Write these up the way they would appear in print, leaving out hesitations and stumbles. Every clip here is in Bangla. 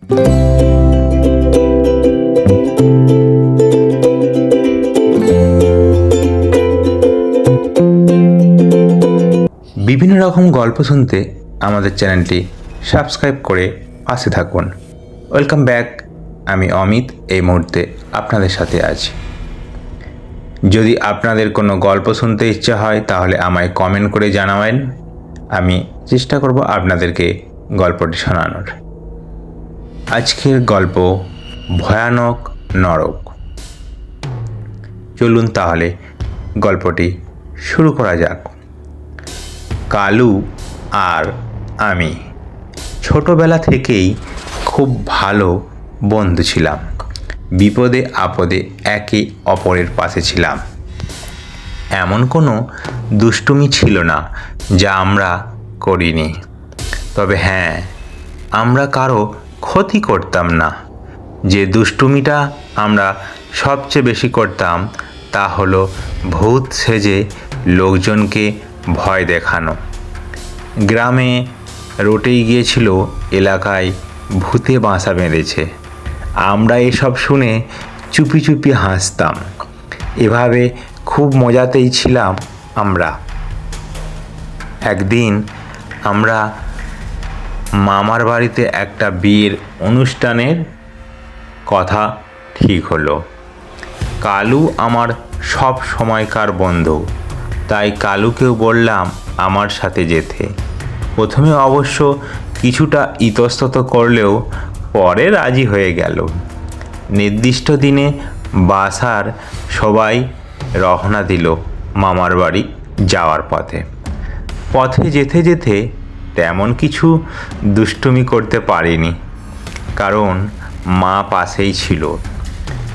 বিভিন্ন রকম গল্প শুনতে আমাদের চ্যানেলটি সাবস্ক্রাইব করে পাশে থাকুন। Welcome back. আমি অমিত এই মুহূর্তে আপনাদের সাথে আছি। যদি আপনাদের কোনো গল্প শুনতে ইচ্ছা হয় তাহলে আমায় কমেন্ট করে জানাবেন। আমি চেষ্টা করব আপনাদেরকে গল্পটি শোনানোর। আজকের গল্প ভয়ানক নরক। চলুন তাহলে গল্পটি শুরু করা যাক। কালু আর আমি ছোটবেলা থেকেই খুব ভালো বন্ধু ছিলাম। বিপদে আপদে একে অপরের পাশে ছিলাম। এমন কোনো দুষ্টুমি ছিল না যা আমরা করিনি। তবে হ্যাঁ, আমরা কারো ক্ষতি করতাম না। যে দুষ্টুমিটা আমরা সবচেয়ে বেশি করতাম তা হলো ভূত সেজে লোকজনকে ভয় দেখানো। গ্রামে রটেই গিয়েছিল এলাকায় ভূতে বাসা বেঁধেছে। আমরা এসব শুনে চুপি চুপি হাসতাম। এভাবে খুব মজাতেই ছিলাম আমরা। একদিন আমরা মামার বাড়িতে একটা বিয়ের অনুষ্ঠানের কথা ঠিক হলো। কালু আমার সব সময়কার বন্ধু, তাই কালুকেও বললাম আমার সাথে যেতে। প্রথমে অবশ্য কিছুটা ইতস্তত করলেও পরে রাজি হয়ে গেল। নির্দিষ্ট দিনে বাসার সবাই রওনা দিল মামার বাড়ি যাওয়ার পথে। পথে যেতে যেতে তেমন কিছু দুষ্টুমি করতে পারিনি, কারণ মা পাশেই ছিল।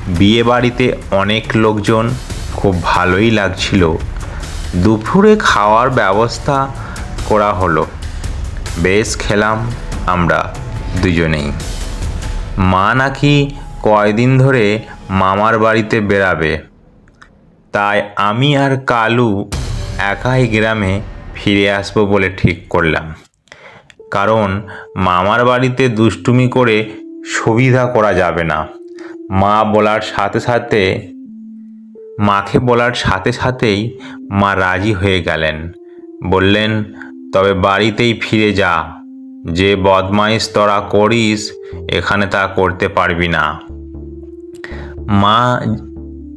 বিয়ে বাড়িতে অনেক লোকজন, খুব ভালোই লাগছিল। দুপুরে খাওয়ার ব্যবস্থা করা হলো। বেশ খেলাম আমরা দুজনেই। মা নাকি কয়দিন ধরে মামার বাড়িতে বেড়াবে, তাই আমি আর কালু একাই গ্রামে ফিরে আসবো বলে ঠিক করলাম। কারণ মামার বাড়িতে দুষ্টুমি করে সুবিধা করা যাবে না। মাকে বলার সাথে সাথেই মা রাজি হয়ে গেলেন। বললেন, তবে বাড়িতেই ফিরে যা। যে বদমাইশ তোরা করিস এখানে তা করতে পারবি না। মা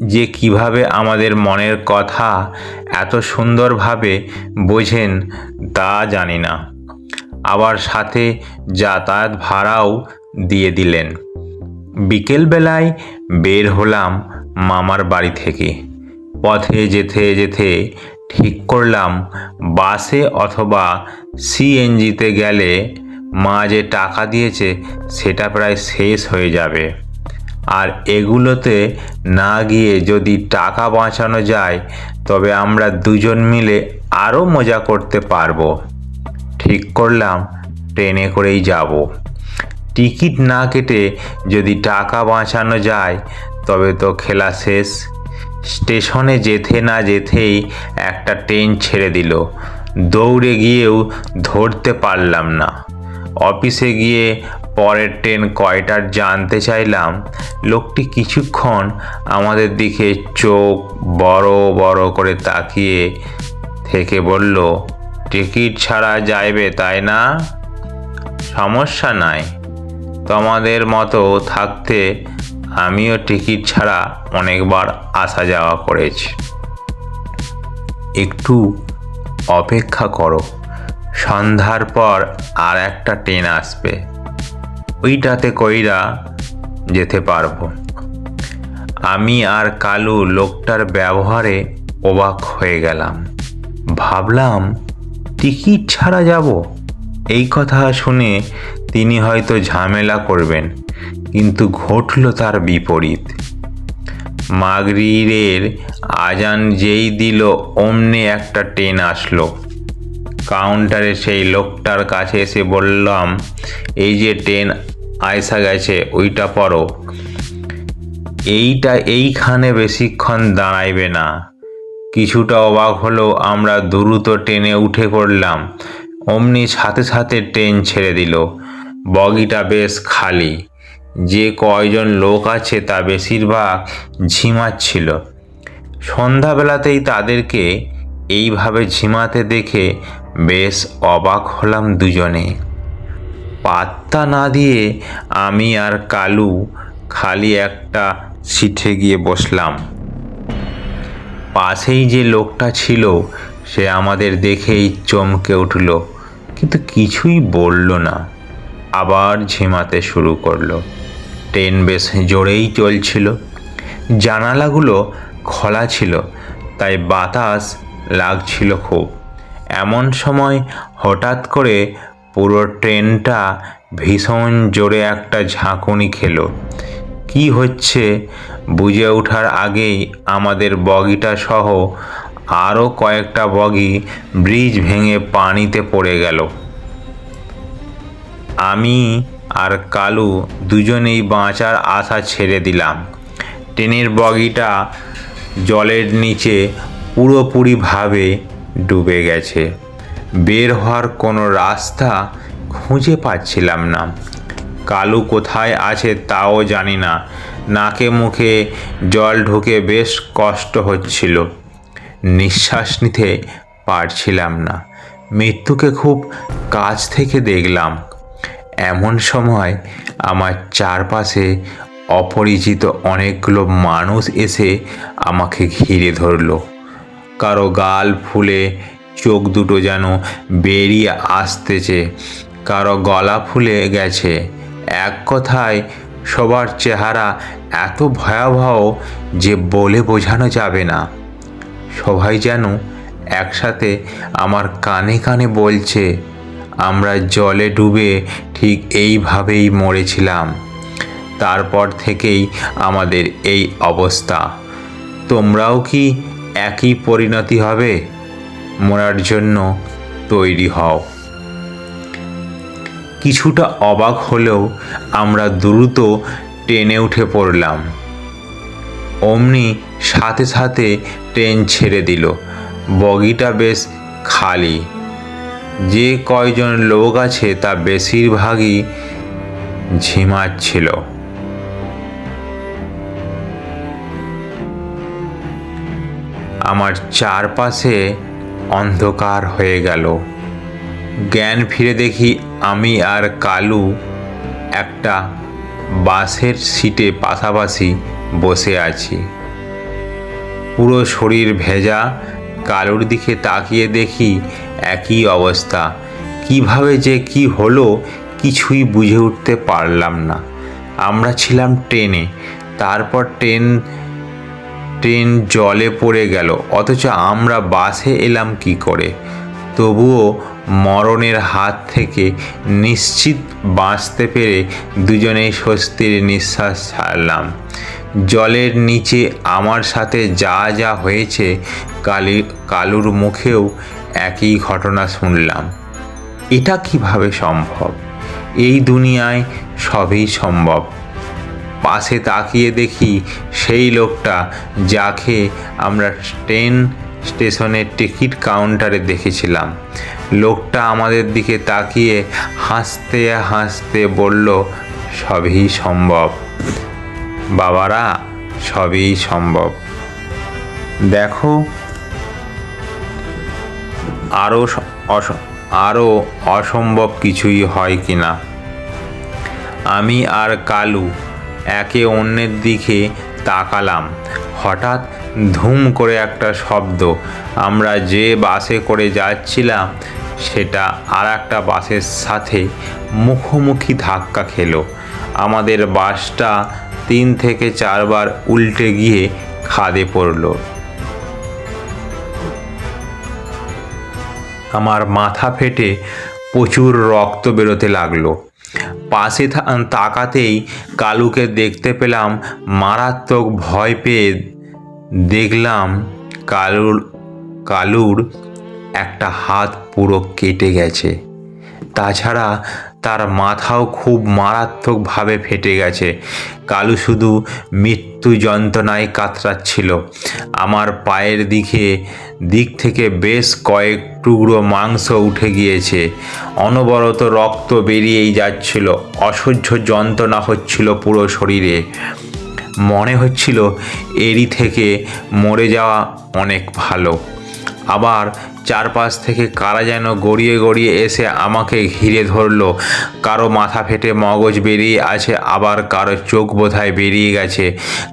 যে কিভাবে আমাদের মনের কথা এত সুন্দরভাবে বোঝেন তা জানি না। আবার সাথে যাতায়াত ভাড়াও দিয়ে দিলেন। বিকেলবেলায় বের হলাম মামার বাড়ি থেকে। পথে যেতে যেতে ঠিক করলাম বাসে অথবা সিএনজিতে গেলে মা যে টাকা দিয়েছে সেটা প্রায় শেষ হয়ে যাবে। আর এগুলোতে না গিয়ে যদি টাকা বাঁচানো যায় তবে আমরা দুজন মিলে আরও মজা করতে পারবো। ঠিক করলাম ট্রেনে করেই যাব। টিকিট না কেটে যদি টাকা বাঁচানো যায় তবে তো খেলা শেষ। স্টেশনে যেতে না যেতেই একটা ট্রেন ছেড়ে দিল। দৌড়ে গিয়েও ধরতে পারলাম না। অফিসে গিয়ে পরের ট্রেন কয়টার জানতে চাইলাম। লোকটি কিছুক্ষণ আমাদের দিকে চোখ বড় বড় করে তাকিয়ে থেকে বলল, টিকিট ছাড়া যাইবে তাই না? সমস্যা নাই, তোমাদের মতো থাকতে আমিও টিকিট ছাড়া অনেকবার আসা যাওয়া করেছি। একটু অপেক্ষা করো, সন্ধ্যার পর আর একটা ট্রেন আসবে, ওইটাতে কইরা যেতে পারবো। আমি আর কালু লোকটার ব্যবহারে অবাক হয়ে গেলাম। ভাবলাম টিকিট ছাড়া যাব। এই কথা শুনে তিনি হয়তো ঝামেলা করবেন, কিন্তু ঘটল তার বিপরীত। মাগরিবের আজান যেই দিল অমনি একটা ট্রেন আসলো। কাউন্টারে সেই লোকটার কাছে এসে বললাম, এই যে ট্রেন আইসা গেছে, ওইটা পড়ো। এইখানে বেশিক্ষণ দাঁড়াইবে না। কিছুটা অবাক হলেও আমরা দ্রুত ট্রেনে উঠে পড়লাম। অমনি সাথে সাথে ট্রেন ছেড়ে দিল। বগিটা বেশ খালি। যে কয়জন লোক আছে তা বেশিরভাগ ঝিমাচ্ছিল। সন্ধ্যাবেলাতেই তাদেরকে এইভাবে ঝিমাতে দেখে বেশ অবাক হলাম দুজনে। পাত্তা না দিয়ে আমি আর কালু খালি একটা সিটে গিয়ে বসলাম। পাশেই যে লোকটা ছিল সে আমাদের দেখেই চমকে উঠল, কিন্তু কিছুই বলল না। আবার ঝিমাতে শুরু করলো। ট্রেন বেশ জোরেই চলছিল। জানালাগুলো খোলা ছিল, তাই বাতাস লাগছিল খুব। এমন সময় হঠাৎ করে পুরো ট্রেনটা ভীষণ জোরে একটা ঝাঁকুনি খেলো। কি হচ্ছে বুঝে ওঠার আগেই আমাদের বগিটা সহ আরও কয়েকটা বগি ব্রিজ ভেঙে পানিতে পড়ে গেল। আমি আর কালু দুজনেই বাঁচার আশা ছেড়ে দিলাম। ট্রেনের বগিটা জলের নিচে পুরোপুরিভাবে ডুবে গেছে। বের হওয়ার কোনো রাস্তা খুঁজে পাচ্ছিলাম না। কালু কোথায় আছে তাও জানি না। নাকে মুখে জল ঢুকে বেশ কষ্ট হচ্ছিল। নিঃশ্বাস নিতে পারছিলাম না। মৃত্যুকে খুব কাছ থেকে দেখলাম। এমন সময় আমার চারপাশে অপরিচিত অনেকগুলো মানুষ এসে আমাকে ঘিরে ধরল। কারো গাল ফুলে চোখ দুটো যেন বেরিয়ে আসতেছে, কারো গলা ফুলে গেছে। এক কথায় সবার চেহারা এত ভয়াবহ যে বলে বোঝানো যাবে না। সবাই যেন একসাথে আমার কানে কানে বলছে, আমরা জলে ডুবে ঠিক এইভাবেই মরেছিলাম। তারপর থেকেই আমাদের এই অবস্থা। তোমরাও কি একই পরিণতি হবে? মরার জন্য তৈরি হও। কিছুটা অবাক হলেও আমরা দ্রুত ট্রেনে উঠে পড়লাম। অমনি সাথে সাথে ট্রেন ছেড়ে দিল। বগিটা বেশ খালি। যে কয়জন লোক আছে তা বেশিরভাগই ঝিমাচ্ছিল। আমার চারপাশে অন্ধকার হয়ে গেল। জ্ঞান ফিরে দেখি আমি আর কালু একটা বাসের সিটে পাশাপাশি বসে আছি। পুরো শরীর ভেজা। কালুর দিকে তাকিয়ে দেখি একই অবস্থা। কিভাবে যে কি হলো কিছুই বুঝে উঠতে পারলাম না। আমরা ছিলাম ট্রেনে, তারপর ট্রেন জলে পড়ে গেল, অথচ আমরা বাসে এলাম কি করে? তবুও মরণের হাত থেকে নিশ্চিত বাঁচতে পেরে দুজনেই স্বস্তির নিঃশ্বাস ছাড়লাম। জলের নিচে আমার সাথে যা যা হয়েছে কালুর মুখেও একই ঘটনা শুনলাম। এটা কিভাবে সম্ভব? এই দুনিয়ায় সবই সম্ভব। পাশে তাকিয়ে দেখি সেই লোকটা যাকে আমরা ট্রেন স্টেশনের টিকিট কাউন্টারে দেখেছিলাম। লোকটা আমাদের দিকে তাকিয়ে হাসতে হাসতে বলল, সবই সম্ভব বাবারা, সবই সম্ভব। দেখো আরও অসম্ভব কিছুই হয় কিনা। আমি আর কালু একে অন্যের দিকে তাকালাম। হঠাৎ ধুম করে একটা শব্দ। আমরা যে বাসে করে যাচ্ছিলাম সেটা আর একটা বাসের সাথে মুখোমুখি ধাক্কা খেলো। আমাদের বাসটা 3 থেকে 4 বার উল্টে গিয়ে খাদে পড়ল। আমার মাথা ফেটে প্রচুর রক্ত বেরোতে লাগলো। পাশে তাকাতেই কালুকে দেখতে পেলাম। মারাত্মক ভয় পেয়ে দেখলাম কালুর একটা হাত পুরো কেটে গেছে। তাছাড়া তার মাথাও খুব মারাত্মকভাবে ফেটে গেছে। কালু শুধু মৃত্যু যন্ত্রণায় কাতরাচ্ছিল। আমার পায়ের দিক থেকে বেশ কয়েক টুকরো মাংস উঠে গিয়েছে। অনবরত রক্ত বেরিয়েই যাচ্ছিল। অসহ্য যন্ত্রণা হচ্ছিল পুরো শরীরে। মনে হচ্ছিল এরই থেকে মরে যাওয়া অনেক ভালো। আবার চারপাশ থেকে কারা যেন গড়িয়ে গড়িয়ে এসে আমাকে ঘিরে ধরলো। কারো মাথা ফেটে মগজ বেরিয়ে আছে, আবার কারো চোখ বোধহয় বেরিয়ে গেছে,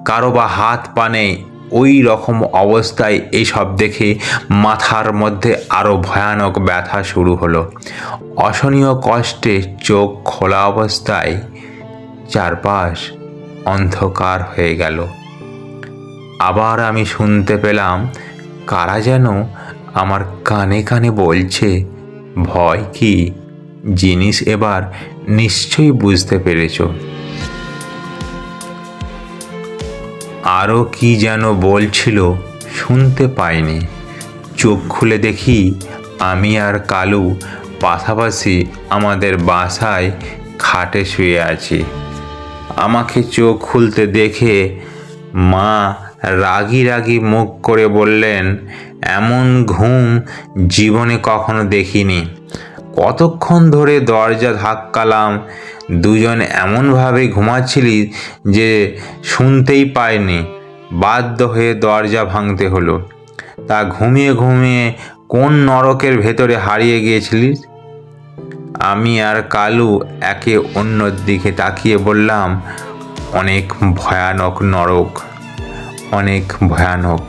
কারো বা হাত পা নেই। ওই রকম অবস্থায় এইসব দেখে মাথার মধ্যে আরও ভয়ানক ব্যথা শুরু হলো। অসহনীয় কষ্টে চোখ খোলা অবস্থায় চারপাশ অন্ধকার হয়ে গেল। আবার আমি শুনতে পেলাম কারা যেন আমার কানে কানে বলছে, ভয় কি জিনিস এবার নিশ্চয়ই বুঝতে পেরেছ। আরও কি যেন বলছিল, শুনতে পাইনি। চোখ খুলে দেখি আমি আর কালু পাশাপাশি আমাদের বাসায় খাটে শুয়ে আছি। আমাকে চোখ খুলতে দেখে মা রাগি রাগি মুখ করে বললেন, এমন ঘুম জীবনে কখনো দেখিনি। কতক্ষণ ধরে দরজা ধাক্কালাম, দুজন এমনভাবে ঘুমাচ্ছিলি যে শুনতেই পাইনি। বাধ্য হয়ে দরজা ভাঙতে হলো। তা ঘুমিয়ে ঘুমিয়ে কোন নরকের ভেতরে হারিয়ে গিয়েছিলিস? আমি আর কালু একে অন্যর দিকে তাকিয়ে বললাম, অনেক ভয়ানক নরক, অনেক ভয়ানক।